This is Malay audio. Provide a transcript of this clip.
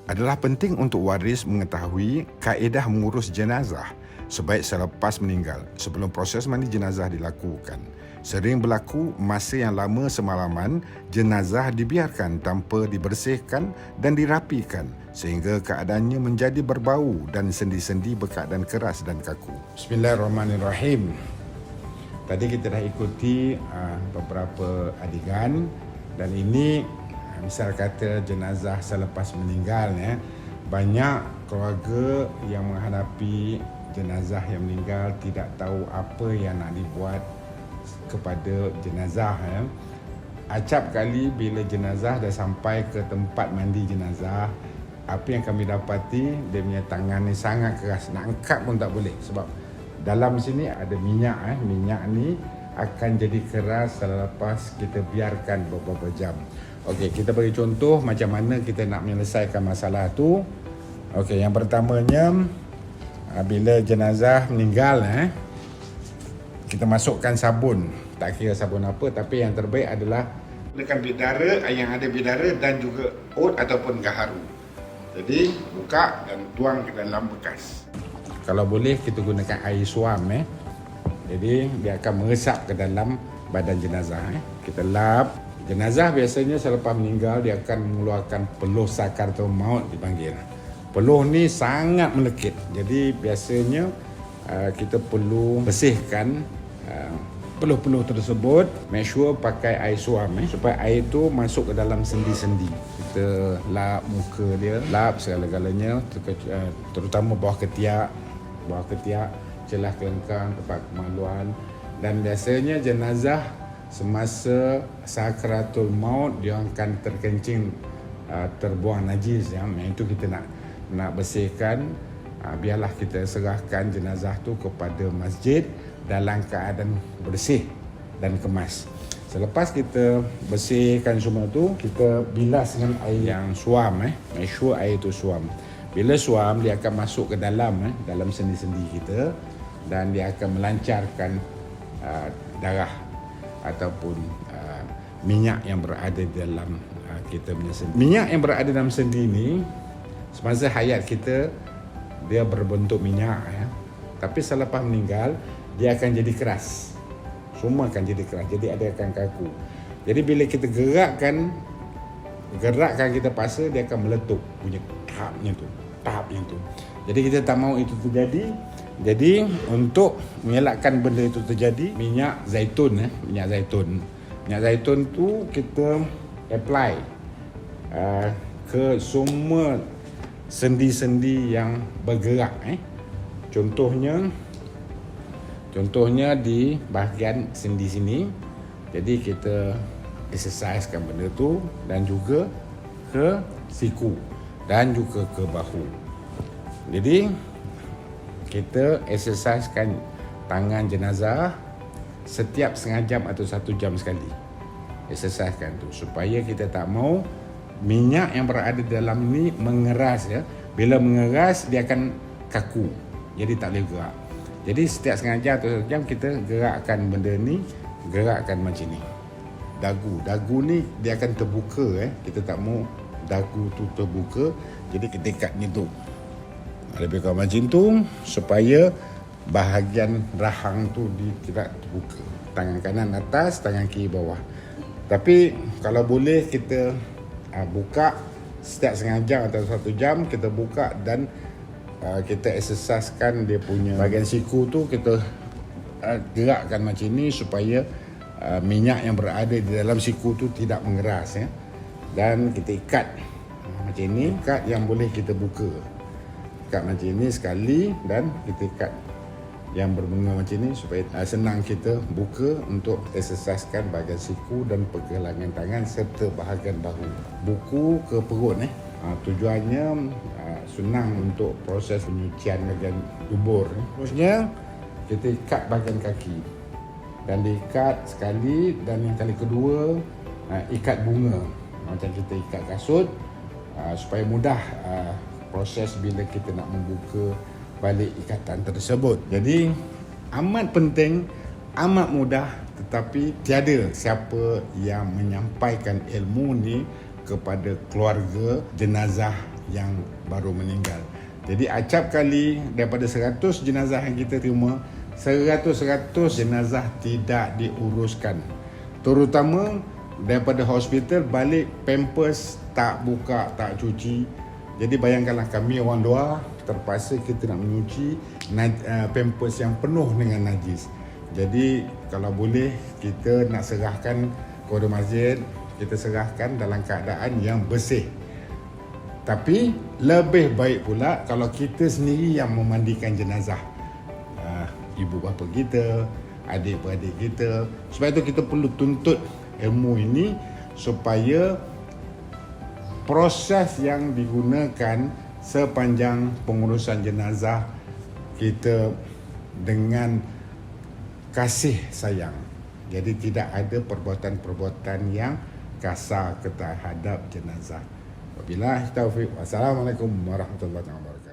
Adalah penting untuk waris mengetahui kaedah mengurus jenazah sebaik selepas meninggal sebelum proses mandi jenazah dilakukan. Sering berlaku masa yang lama semalaman jenazah dibiarkan tanpa dibersihkan dan dirapikan sehingga keadaannya menjadi berbau dan sendi-sendi berkeadaan keras dan kaku. Bismillahirrahmanirrahim. Tadi kita dah ikuti beberapa adegan dan ini misal kata jenazah selepas meninggal, banyak keluarga yang menghadapi jenazah yang meninggal tidak tahu apa yang nak dibuat kepada jenazah. Acap kali bila jenazah dah sampai ke tempat mandi jenazah, apa yang kami dapati, dia punya tangan ni sangat keras, nak angkat pun tak boleh sebab dalam sini ada minyak. Minyak ni akan jadi keras selepas kita biarkan beberapa jam. Okey, kita bagi contoh macam mana kita nak menyelesaikan masalah tu. Okey, yang pertamanya bila jenazah meninggal, kita masukkan sabun. Tak kira sabun apa, tapi yang terbaik adalah gunakan bidara, yang ada bidara dan juga oat ataupun gaharu. Jadi buka dan tuang ke dalam bekas. Kalau boleh kita gunakan air suam. Jadi dia akan meresap ke dalam badan jenazah. Kita lap. Jenazah biasanya selepas meninggal dia akan mengeluarkan peluh sakaratul maut dipanggil. Peluh ni sangat melekit. Jadi biasanya kita perlu bersihkan peluh-peluh tersebut. Make sure pakai air suam supaya air tu masuk ke dalam sendi-sendi. Kita lap muka dia, lap segala-galanya, terutama bawah ketiak, celah kelengkang, tempat kemaluan. Dan biasanya jenazah semasa sakaratul maut dia akan terkencing terbuang najis. Itu kita nak bersihkan. Biarlah kita serahkan jenazah tu kepada masjid dalam keadaan bersih dan kemas. Selepas kita bersihkan semua tu, kita bilas dengan air yang suam. Make sure air tu suam. Bila suam, dia akan masuk ke dalam sendi-sendi kita dan dia akan melancarkan darah ataupun minyak yang berada dalam kita punya sendi. Minyak yang berada dalam sendi ni semasa hayat kita dia berbentuk minyak, tapi selepas meninggal dia akan jadi keras. Semua akan jadi keras. Jadi ada akan kaku. Jadi bila kita gerakkan kita paksa, dia akan meletup punya tahapnya tu. Jadi kita tak mahu itu terjadi. Jadi untuk mengelakkan benda itu terjadi, minyak zaitun tu kita apply ke semua sendi-sendi yang bergerak. Contohnya di bahagian sendi sini. Jadi kita exercisekan benda tu dan juga ke siku dan juga ke bahu. Jadi kita exercisekan tangan jenazah setiap setengah jam atau 1 jam sekali. Exercisekan tu supaya kita tak mau minyak yang berada dalam ni mengeras. Bila mengeras dia akan kaku. Jadi tak boleh gerak. Jadi setiap setengah jam atau 1 jam kita gerakkan benda ni, gerakkan macam ni. Dagu ni dia akan terbuka. Kita tak mau dagu tu terbuka. Jadi kita ikat ni tu. Lebih kurang macam tu supaya bahagian rahang tu tidak terbuka. Tangan kanan atas, tangan kiri bawah. Tapi kalau boleh kita buka setiap setengah jam atau 1 jam kita buka dan kita exercisekan dia punya bahagian siku tu. Kita gerakkan macam ni supaya minyak yang berada di dalam siku tu tidak mengeras. Dan kita ikat macam ni. Ikat yang boleh kita buka. Ikat macam ni sekali dan kita ikat yang berbunga macam ni supaya senang kita buka untuk exercisekan bahagian siku dan pergelangan tangan serta bahagian bahu. Buku ke perut. Tujuannya senang untuk proses penyucian bahagian dubur. Terusnya kita ikat bahagian kaki dan diikat sekali, dan yang kali kedua ikat bunga macam kita ikat kasut supaya mudah proses bila kita nak membuka balik ikatan tersebut. Jadi amat penting, amat mudah, tetapi tiada siapa yang menyampaikan ilmu ni kepada keluarga jenazah yang baru meninggal. Jadi acap kali daripada 100 jenazah yang kita terima, 100% jenazah tidak diuruskan. Terutama daripada hospital balik pampers tak buka, tak cuci. Jadi bayangkanlah kami orang luar terpaksa kita nak mencuci pampers yang penuh dengan najis. Jadi kalau boleh kita nak serahkan kepada masjid, kita serahkan dalam keadaan yang bersih. Tapi lebih baik pula kalau kita sendiri yang memandikan jenazah. Ibu bapa kita, adik-beradik kita. Sebab itu kita perlu tuntut ilmu ini supaya proses yang digunakan sepanjang pengurusan jenazah kita dengan kasih sayang. Jadi tidak ada perbuatan-perbuatan yang kasar terhadap jenazah. Wabillahi taufiq. Wassalamualaikum warahmatullahi wabarakatuh.